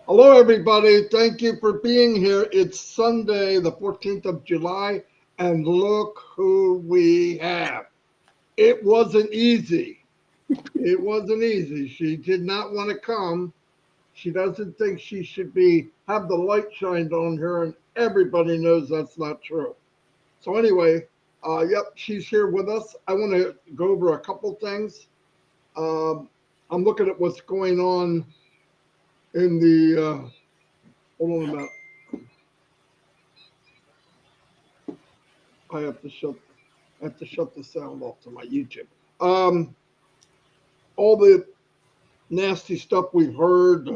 Hello, everybody. Thank you for being here. It's Sunday, the 14th of July, and look who we have. It wasn't easy. It wasn't easy. She did not want to come. She doesn't think she should be have the light shined on her, and everybody knows that's not true. So anyway, yep, she's here with us. I want to go over a couple things. Um, I'm looking at what's going on in the. Hold on a minute. I have to shut I have to shut the sound off to my YouTube. Um, all the nasty stuff we've heard,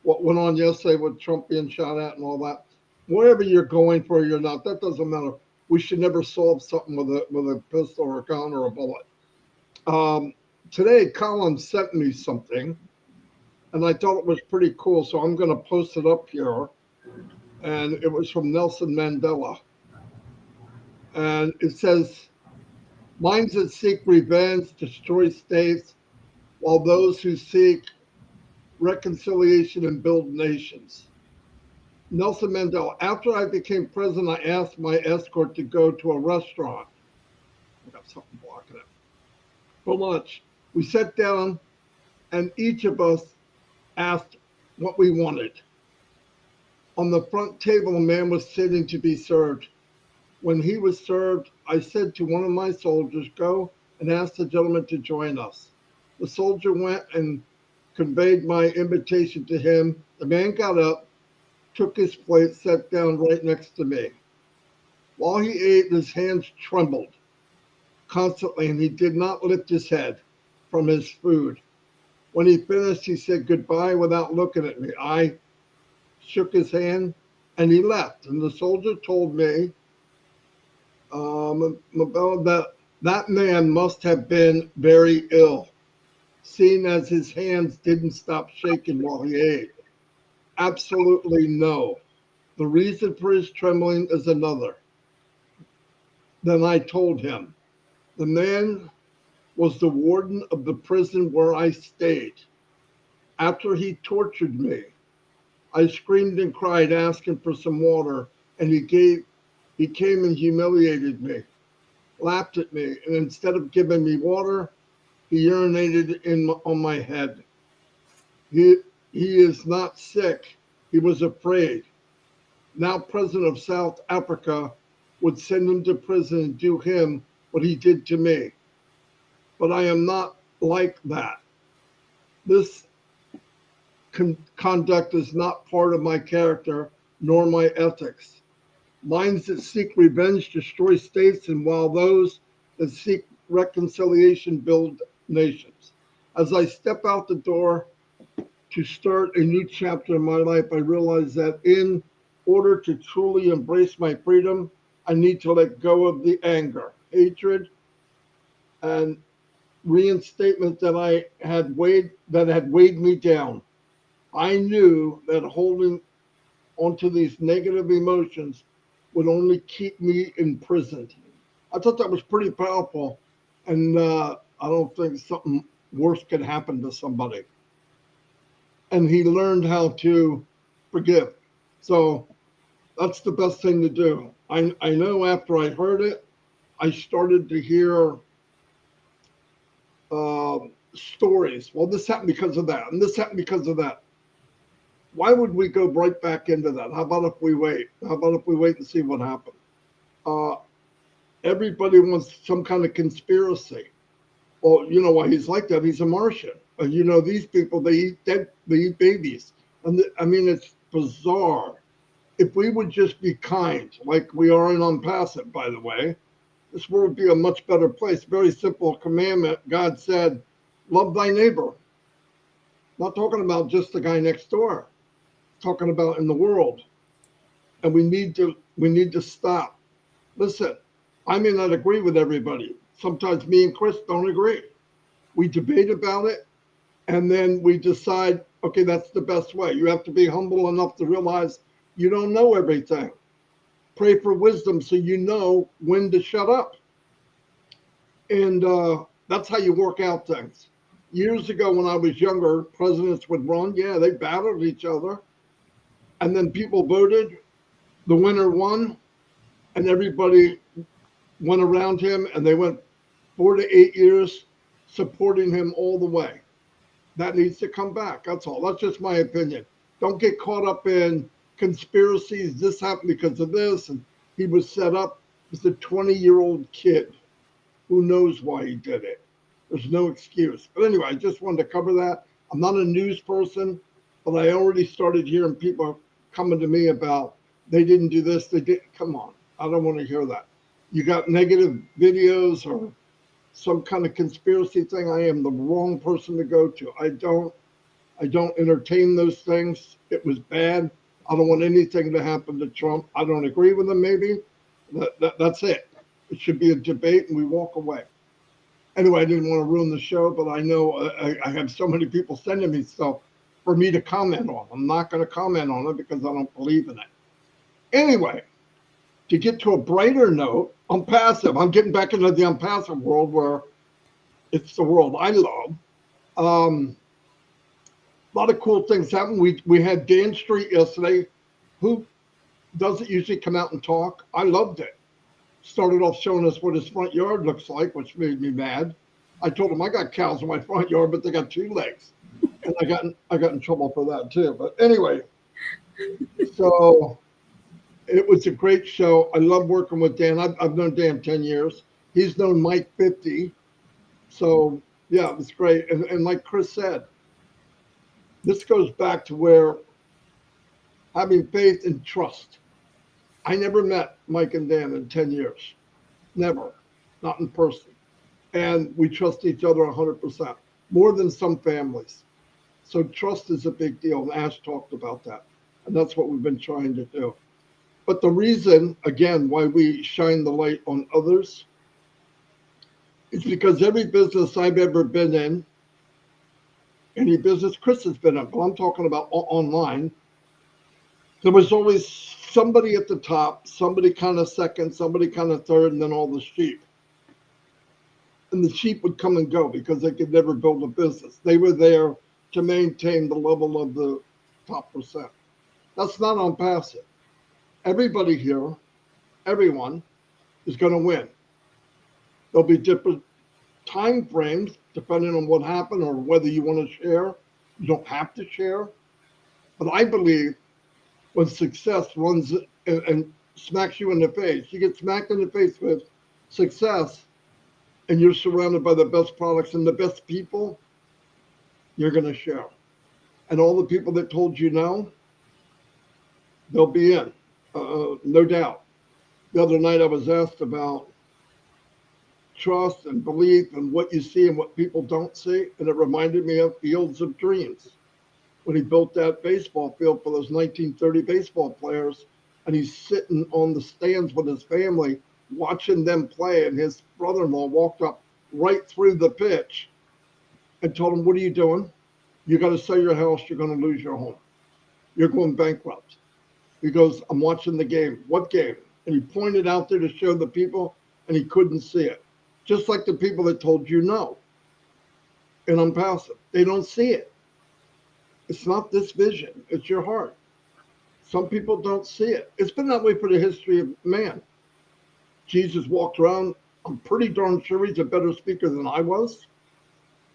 what went on yesterday with Trump being shot at and all that. Wherever you're going for, you're not. That doesn't matter. We should never solve something with a pistol or a gun or a bullet. Um, Today, Colin sent me something, and I thought it was pretty cool. So I'm going to post it up here. And it was from Nelson Mandela, and it says, "Minds that seek revenge destroy states, while those who seek reconciliation and build nations." Nelson Mandela. After I became president, I asked my escort to go to a restaurant. I got something blocking it. For lunch. We sat down and each of us asked what we wanted. On the front table, a man was sitting to be served. When he was served, I said to one of my soldiers, "Go and ask the gentleman to join us." The soldier went and conveyed my invitation to him. The man got up, took his plate, sat down right next to me. While he ate, his hands trembled constantly, and he did not lift his head from his food. When he finished, he said goodbye without looking at me. I shook his hand, and he left. And the soldier told me about that man must have been very ill, seeing as his hands didn't stop shaking while he ate. Absolutely no. The reason for his trembling is another. Then I told him. The man was the warden of the prison where I stayed. After he tortured me, I screamed and cried, asking for some water, and he came and humiliated me, laughed at me, and instead of giving me water, he urinated on my head. He he is not sick. He was afraid. Now president of South Africa would send him to prison and do him what he did to me. But I am not like that. This conduct is not part of my character nor my ethics. Minds that seek revenge destroy states, and while those that seek reconciliation build nations. As I step out the door to start a new chapter in my life, I realize that in order to truly embrace my freedom, I need to let go of the anger, hatred, and reinstatement that had weighed me down. I knew that holding onto these negative emotions would only keep me imprisoned. I thought that was pretty powerful, and I don't think something worse could happen to somebody. And he learned how to forgive. So that's the best thing to do. I know after I heard it, I started to hear stories. Well, this happened because of that, and this happened because of that. Why would we go right back into that? How about if we wait? How about if we wait and see what happens? Uh, Everybody wants some kind of conspiracy. Well, you know why he's like that? He's a Martian. You know, these people, they eat babies. And I mean, it's bizarre. If we would just be kind, like we are in Onpassive, by the way, this world would be a much better place. Very simple commandment. God said, love thy neighbor. Not talking about just the guy next door, talking about in the world. And we need to stop. Listen, I may not agree with everybody. Sometimes me and Chris don't agree. We debate about it, and then we decide, okay, that's the best way. You have to be humble enough to realize you don't know everything. Pray for wisdom so you know when to shut up. And that's how you work out things. Years ago when I was younger, presidents would run. Yeah, they battled each other. And then people voted, the winner won, and everybody went around him and they went 4 to 8 years supporting him all the way. That needs to come back. That's all. That's just my opinion. Don't get caught up in conspiracies. This happened because of this, and he was set up. He's a 20-year-old kid who knows why he did it. There's no excuse. But anyway, I just wanted to cover that. I'm not a news person, but I already started hearing people coming to me about they didn't do this, they did. Come on, I don't want to hear that. You got negative videos or some kind of conspiracy thing, I am the wrong person to go to. I don't entertain those things. It was bad. I don't want anything to happen to Trump. I don't agree with him, maybe. That's it. It should be a debate and we walk away. Anyway, I didn't want to ruin the show, but I know I have so many people sending me stuff for me to comment on. I'm not going to comment on it because I don't believe in it. Anyway, to get to a brighter note, Onpassive. I'm getting back into the Onpassive world where it's the world I love. A lot of cool things happen. We had Dan Street yesterday, who doesn't usually come out and talk. I loved it. Started off showing us what his front yard looks like, which made me mad. I told him I got cows in my front yard, but they got 2 legs, and I got in trouble for that too. But anyway, so it was a great show. I love working with Dan. I've known Dan 10 years. He's known Mike 50. So yeah, it was great. And like Chris said, this goes back to where having faith and trust. I never met Mike and Dan in 10 years. Never. Not in person. And we trust each other 100%, more than some families. So trust is a big deal. And Ash talked about that. And that's what we've been trying to do. But the reason, again, why we shine the light on others is because every business I've ever been in, any business Chris has been in, but I'm talking about online, there was always somebody at the top, somebody kind of second, somebody kind of third, and then all the sheep. And the sheep would come and go because they could never build a business. They were there to maintain the level of the top percent. That's not Onpassive. Everybody here, everyone is going to win. There'll be different time frames depending on what happened or whether you want to share. You don't have to share. But I believe when success runs and smacks you in the face, you get smacked in the face with success and you're surrounded by the best products and the best people, you're going to share. And all the people that told you no, they'll be in, no doubt. The other night I was asked about trust and belief and what you see and what people don't see. And it reminded me of Fields of Dreams when he built that baseball field for those 1930 baseball players. And he's sitting on the stands with his family watching them play. And his brother-in-law walked up right through the pitch and told him, "What are you doing? You got to sell your house. You're going to lose your home. You're going bankrupt." He goes, "I'm watching the game." "What game?" And he pointed out there to show the people, and he couldn't see it. Just like the people that told you no in Onpassive. They don't see it. It's not this vision. It's your heart. Some people don't see it. It's been that way for the history of man. Jesus walked around. I'm pretty darn sure he's a better speaker than I was.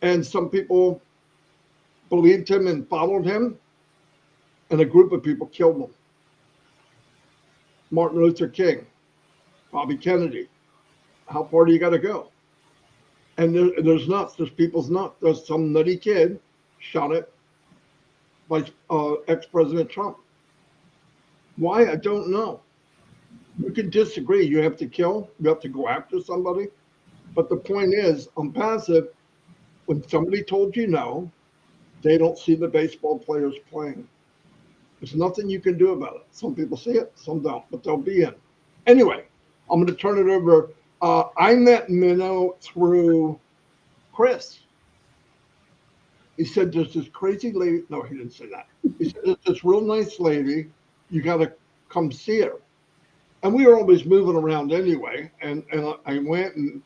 And some people believed him and followed him. And a group of people killed him. Martin Luther King, Bobby Kennedy. How far do you got to go? And there's nuts. There's people's nuts. There's some nutty kid shot it by ex-President Trump. Why? I don't know. You can disagree. You have to kill. You have to go after somebody. But the point is, Onpassive, when somebody told you no, they don't see the baseball players playing. There's nothing you can do about it. Some people see it, some don't, but they'll be in. Anyway, I'm going to turn it over. I met Minoo through Chris. He said, "There's this crazy lady." No, he didn't say that. He said, "There's this real nice lady. You got to come see her." And we were always moving around anyway. And I went, and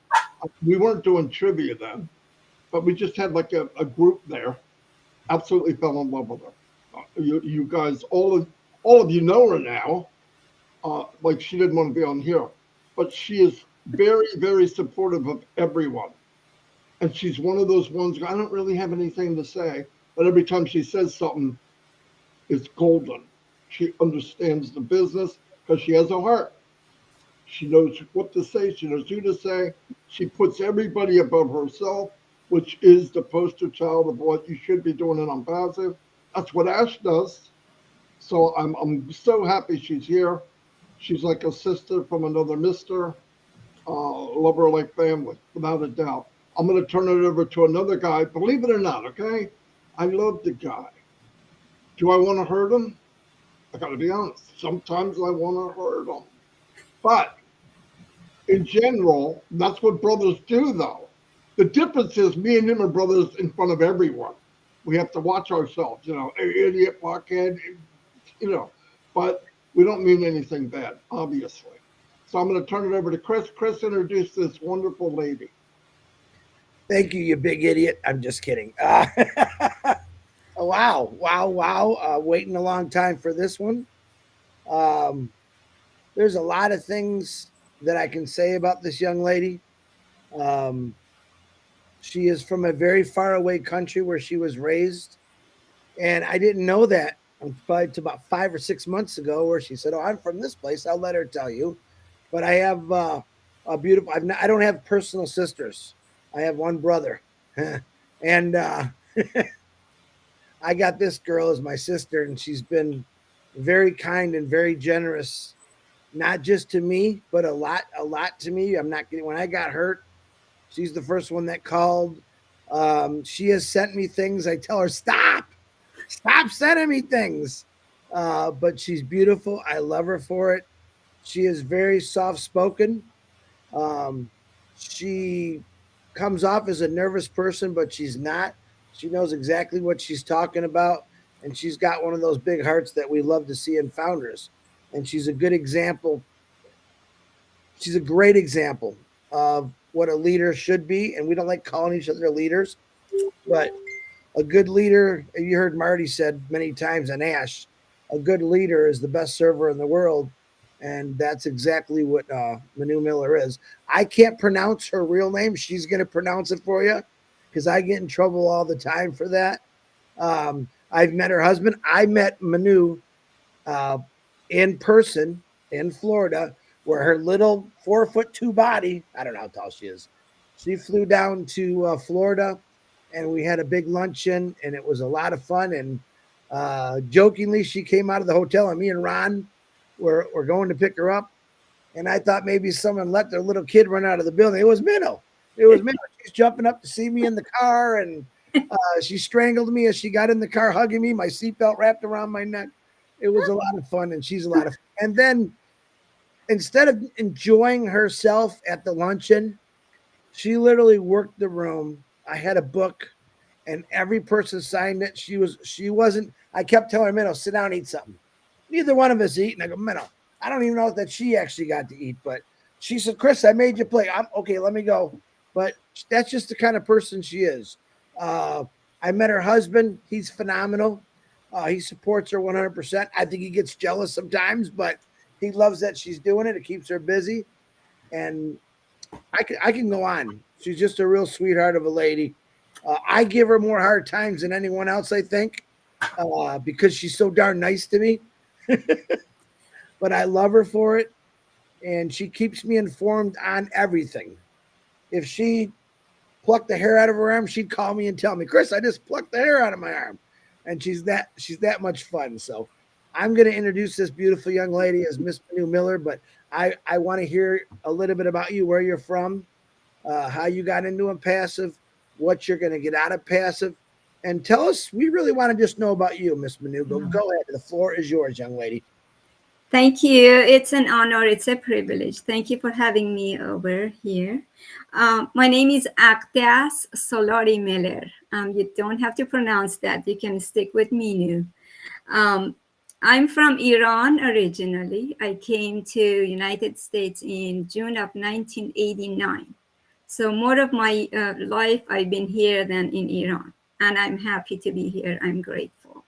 we weren't doing trivia then. but we just had like a group there. Absolutely fell in love with her. You guys, all of you know her now. Like she didn't want to be on here, but she is very, very supportive of everyone. And she's one of those ones, I don't really have anything to say, but every time she says something, it's golden. She understands the business because she has a heart. She knows what to say. She knows who to say. She puts everybody above herself, which is the poster child of what you should be doing in Onpassive. That's what Ash does. So I'm so happy she's here. She's like a sister from another mister. Love her like family, without a doubt. I'm going to turn it over to another guy. Believe it or not, okay? I love the guy. Do I want to hurt him? I got to be honest. Sometimes I want to hurt him. But in general, that's what brothers do, though. The difference is me and him are brothers in front of everyone. We have to watch ourselves, hey, idiot, blockhead, but we don't mean anything bad, obviously. So I'm going to turn it over to Chris. Chris, introduce this wonderful lady. Thank you, you big idiot. I'm just kidding. Wow. Waiting a long time for this one. Um, there's a lot of things that I can say about this young lady. Um, she is from a very far away country where she was raised. And I didn't know that probably to about 5 or 6 months ago, where she said, "Oh, I'm from this place." I'll let her tell you. But I have a beautiful. I don't have personal sisters. I have one brother, and I got this girl as my sister, and she's been very kind and very generous, not just to me, but a lot to me. I'm not kidding. When I got hurt, she's the first one that called. She has sent me things. I tell her, stop sending me things. But she's beautiful. I love her for it. She is very soft spoken. Um, she comes off as a nervous person, but she's not. She knows exactly what she's talking about, and she's got one of those big hearts that we love to see in founders. And she's a good example. She's a great example of what a leader should be. And we don't like calling each other leaders, but a good leader, you heard Marty said many times on Ash, a good leader is the best server in the world. And that's exactly what Minoo Miller is. I can't pronounce her real name. She's going to pronounce it for you because I get in trouble all the time for that. I've met her husband. I met Minoo uh, in person in Florida, where her little 4'2" body, I don't know how tall she is. She flew down to Florida, and we had a big luncheon, and it was a lot of fun. And jokingly, she came out of the hotel, and me and Ron were going to pick her up. And I thought maybe someone let their little kid run out of the building. It was Minnow. It was Minnow. She's jumping up to see me in the car, and she strangled me as she got in the car, hugging me. My seatbelt wrapped around my neck. It was a lot of fun, and she's a lot of fun. And then instead of enjoying herself at the luncheon, she literally worked the room. I had a book, and every person signed it. She wasn't. I kept telling her, Minnow, sit down and eat something. Neither one of us eat. And I go, Minnow, I don't even know that she actually got to eat, but she said, Chris, I made you play. I'm okay. Let me go. But that's just the kind of person she is. I met her husband. He's phenomenal. He supports her 100%. I think he gets jealous sometimes, but he loves that she's doing it. It keeps her busy. And I can go on. She's just a real sweetheart of a lady. I give her more hard times than anyone else, I think, because she's so darn nice to me. But I love her for it. And she keeps me informed on everything. If she plucked the hair out of her arm, she'd call me and tell me, Chris, I just plucked the hair out of my arm. And she's that much fun. So I'm going to introduce this beautiful young lady as Miss Minoo Miller, but I want to hear a little bit about you, where you're from, how you got into Onpassive, what you're going to get out of passive, and tell us. We really want to just know about you, Miss Minoo. Go ahead. The floor is yours, young lady. Thank you. It's an honor. It's a privilege. Thank you for having me over here. My name is Aktas Solari Miller. You don't have to pronounce that. You can stick with Minoo. Um, I'm from Iran originally. I came to United States in June of 1989. So more of my life, I've been here than in Iran. And I'm happy to be here. I'm grateful.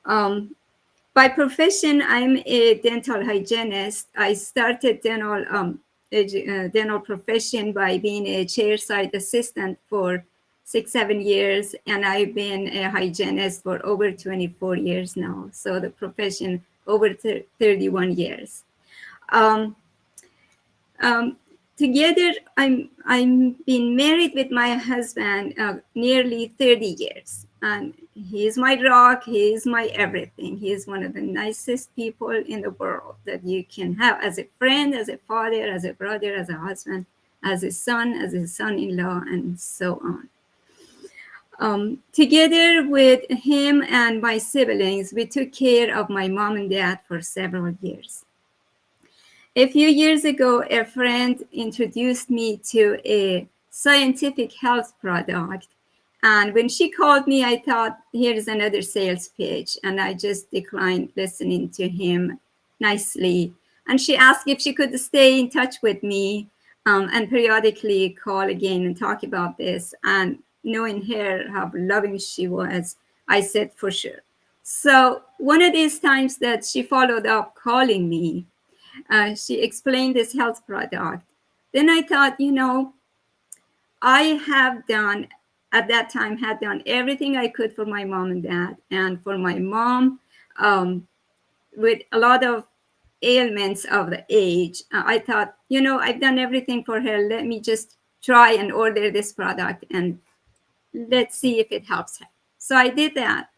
By profession, I'm a dental hygienist. I started dental profession by being a chairside assistant for 6-7 years, and I've been a hygienist for over 24 years now. So the profession over 31 years. Um, um, Together, I'm been married with my husband nearly 30 years, and he's my rock. He's my everything. He's one of the nicest people in the world that you can have as a friend, as a father, as a brother, as a husband, as a son-in-law, and so on. Together with him and my siblings, we took care of my mom and dad for several years. A few years ago, a friend introduced me to a scientific health product. And when she called me, I thought, here's another sales pitch. And I just declined listening to him nicely. And she asked if she could stay in touch with me and periodically call again and talk about this. And knowing her, how loving she was, I said, for sure. So one of these times that she followed up calling me, she explained this health product. Then I thought, I have done, at that time, had done everything I could for my mom and dad. And for my mom, with a lot of ailments of the age, I thought, I've done everything for her. Let me just try and order this product and let's see if it helps her. So I did that.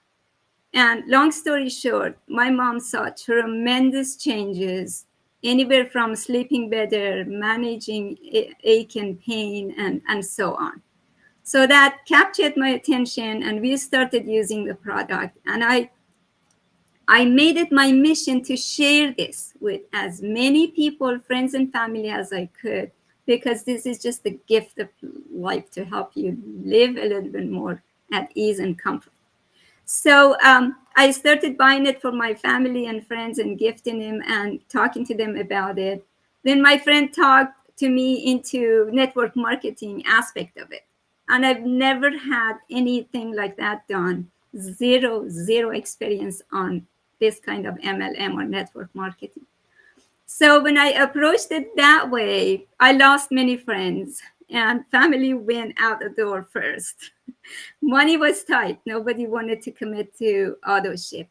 And long story short, my mom saw tremendous changes, anywhere from sleeping better, managing ache and pain, and so on. So that captured my attention, and we started using the product. And I made it my mission to share this with as many people, friends and family as I could, because this is just the gift of life to help you live a little bit more at ease and comfort. So I started buying it for my family and friends and gifting them and talking to them about it. Then my friend talked to me into network marketing aspect of it. And I've never had anything like that done. Zero experience on this kind of MLM or network marketing. So when I approached it that way, I lost many friends and family went out the door first. Money was tight. Nobody wanted to commit to auto ship,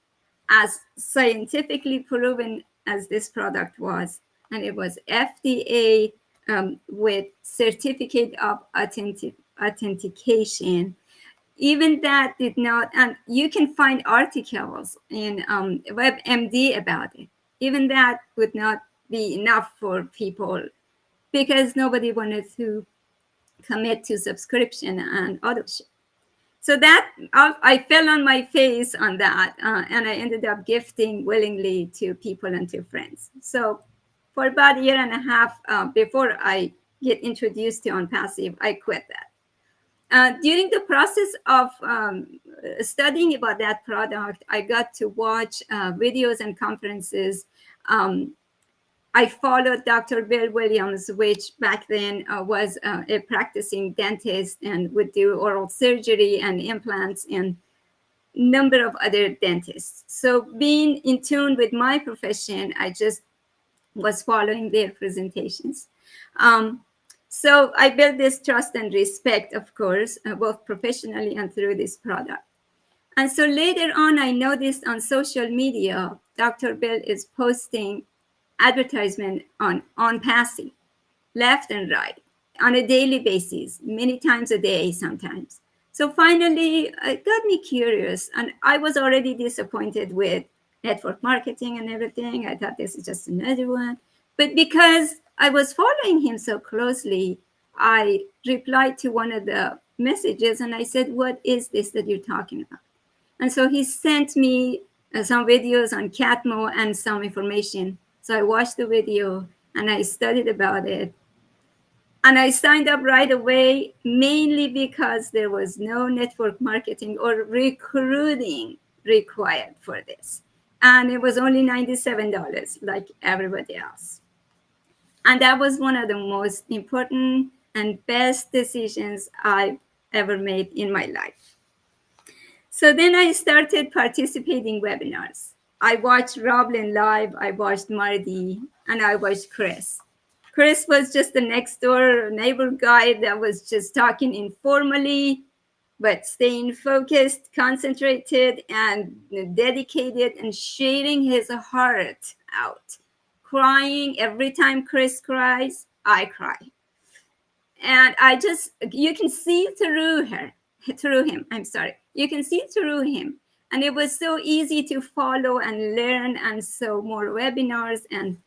as scientifically proven as this product was. And it was FDA with certificate of authentication. Even that did not, and you can find articles in WebMD about it. Even that would not be enough for people because nobody wanted to commit to subscription and auto ship. So that I fell on my face on that, and I ended up gifting willingly to people and to friends. So for about a year and a half before I get introduced to Onpassive, I quit that. During the process of studying about that product, I got to watch videos and conferences. I followed Dr. Bill Williams, which back then was a practicing dentist and would do oral surgery and implants and number of other dentists. So being in tune with my profession, I just was following their presentations. So I built this trust and respect, of course, both professionally and through this product. And so later on, I noticed on social media, Dr. Bill is posting advertisement on Onpassive, left and right, on a daily basis, many times a day sometimes. So finally, it got me curious, and I was already disappointed with network marketing and everything. I thought this is just another one. But because I was following him so closely, I replied to one of the messages and I said, what is this that you're talking about? And so he sent me some videos on Catmo and some information. So I watched the video and I studied about it. And I signed up right away, mainly because there was no network marketing or recruiting required for this. And it was only $97, like everybody else. And that was one of the most important and best decisions I've ever made in my life. So then I started participating webinars. I watched Roblin live, I watched Marty, and I watched Chris. Chris was just the next door neighbor guy that was just talking informally, but staying focused, concentrated, and dedicated, and sharing his heart out. Crying every time Chris cries, I cry. And you can see through him. I'm sorry. You can see through him. And it was so easy to follow and learn. And so more webinars. And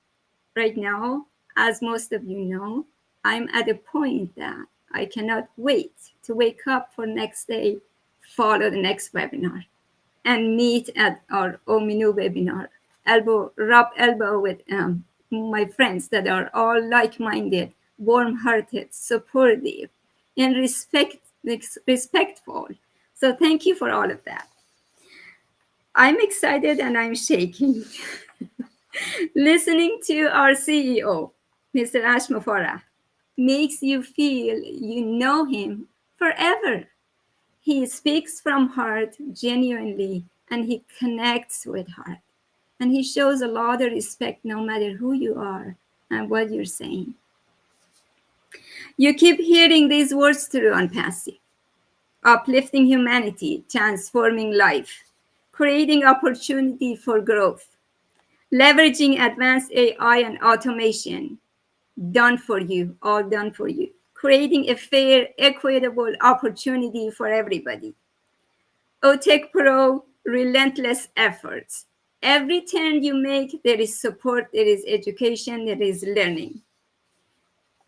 right now, as most of you know, I'm at a point that I cannot wait to wake up for next day, follow the next webinar, and meet at our Minoo webinar, rub elbow with my friends that are all like-minded, warm-hearted, supportive, and respectful. So thank you for all of that. I'm excited and I'm shaking. Listening to our CEO, Mr. Ashmafara, makes you feel you know him forever. He speaks from heart genuinely, and he connects with heart. And he shows a lot of respect no matter who you are and what you're saying. You keep hearing these words through Onpassive: uplifting humanity, transforming life, creating opportunity for growth, leveraging advanced AI and automation, done for you, all done for you, creating a fair, equitable opportunity for everybody. OTech Pro, relentless efforts. Every turn you make, there is support, there is education, there is learning.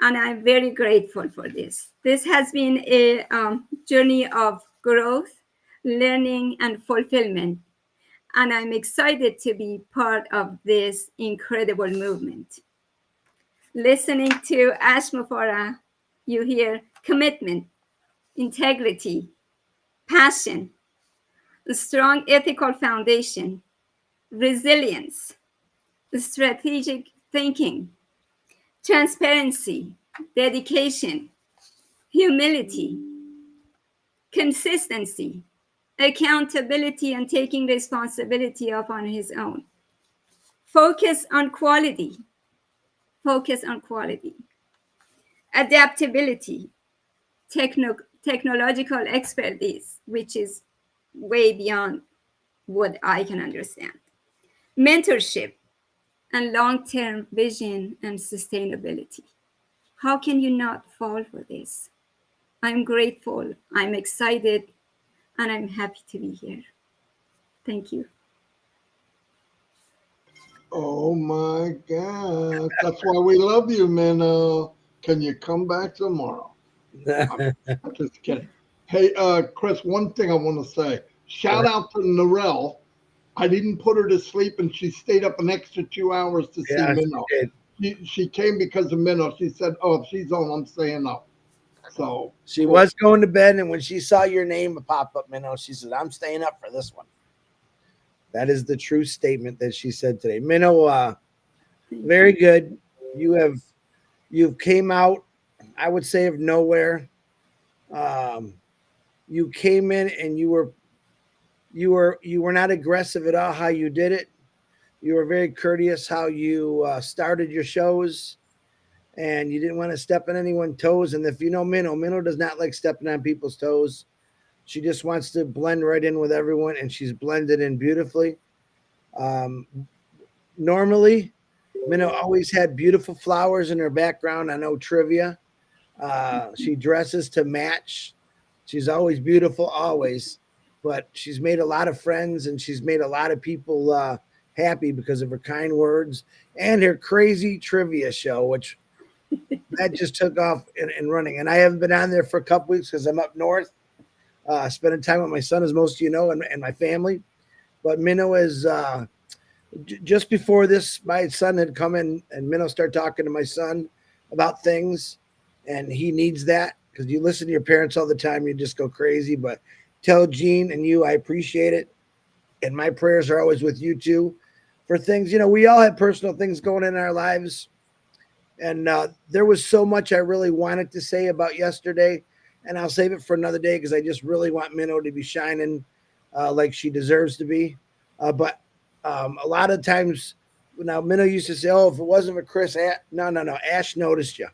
And I'm very grateful for this. This has been a journey of growth, learning, and fulfillment. And I'm excited to be part of this incredible movement. Listening to Ashmafara, you hear commitment, integrity, passion, a strong ethical foundation, resilience, strategic thinking, transparency, dedication, humility, consistency, accountability, and taking responsibility upon his own. Focus on quality. Focus on quality. Adaptability, technological expertise, which is way beyond what I can understand. Mentorship, and long-term vision and sustainability. How can you not fall for this? I'm grateful, I'm excited, and I'm happy to be here. Thank you. Oh my God. That's why we love you, Minoo. Can you come back tomorrow? I'm just kidding. Hey, Chris, one thing I want to say. Shout out to Narelle. I didn't put her to sleep, and she stayed up an extra 2 hours to see Minoo. She came because of Minoo. She said, "Oh, if she's on, I'm staying up." So she was going to bed, and when she saw your name pop up, Minoo, she said, "I'm staying up for this one." That is the true statement that she said today. Minoo, very good. You've came out, I would say, of nowhere. You came in and you were not aggressive at all how you did it. You were very courteous how you started your shows, and you didn't want to step on anyone's toes. And if you know Minoo does not like stepping on people's toes. She just wants to blend right in with everyone, and she's blended in beautifully. Normally, Minoo always had beautiful flowers in her background. I know trivia. She dresses to match. She's always beautiful, always. But she's made a lot of friends, and she's made a lot of people happy because of her kind words and her crazy trivia show, which that just took off and running. And I haven't been on there for a couple weeks because I'm up north, spending time with my son, as most of you know, and my family. But Minoo is just before this, my son had come in, and Minoo started talking to my son about things, and he needs that, because you listen to your parents all the time, you just go crazy. But tell Gene and you I appreciate it, and my prayers are always with you too for things. We all have personal things going in our lives, And there was so much I really wanted to say about yesterday, and I'll save it for another day because I just really want Minnow to be shining like she deserves to be. But a lot of times, now Minnow used to say, "Oh, if it wasn't for Chris, no, Ash noticed you."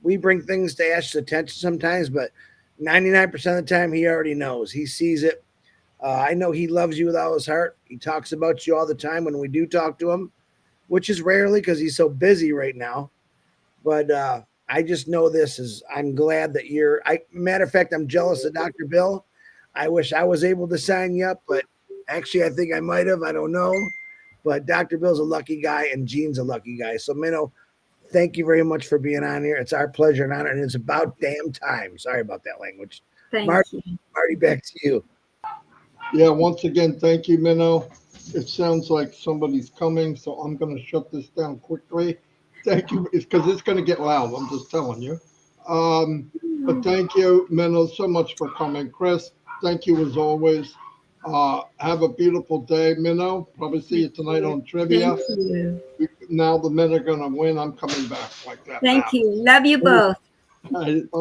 We bring things to Ash's attention sometimes, but 99% of the time, he already knows. He sees it. I know he loves you with all his heart. He talks about you all the time when we do talk to him, which is rarely because he's so busy right now. But I just know this is, I'm glad that matter of fact, I'm jealous of Dr. Bill. I wish I was able to sign you up, but actually, I think I might have. I don't know. But Dr. Bill's a lucky guy and Gene's a lucky guy. So, Minnow, thank you very much for being on here. It's our pleasure and honor, and it's about damn time. Sorry about that language. Thank you. Marty, back to you. Yeah, once again, thank you, Minnow. It sounds like somebody's coming, so I'm going to shut this down quickly. Thank you, because it's going to get loud. I'm just telling you. But thank you, Minnow, so much for coming. Chris, thank you as always. Have a beautiful day, Minnow. Probably see you tonight on trivia. Thank you. Now the men are going to win. I'm coming back like that. Thank now. you. Love you both. All right, bye-bye.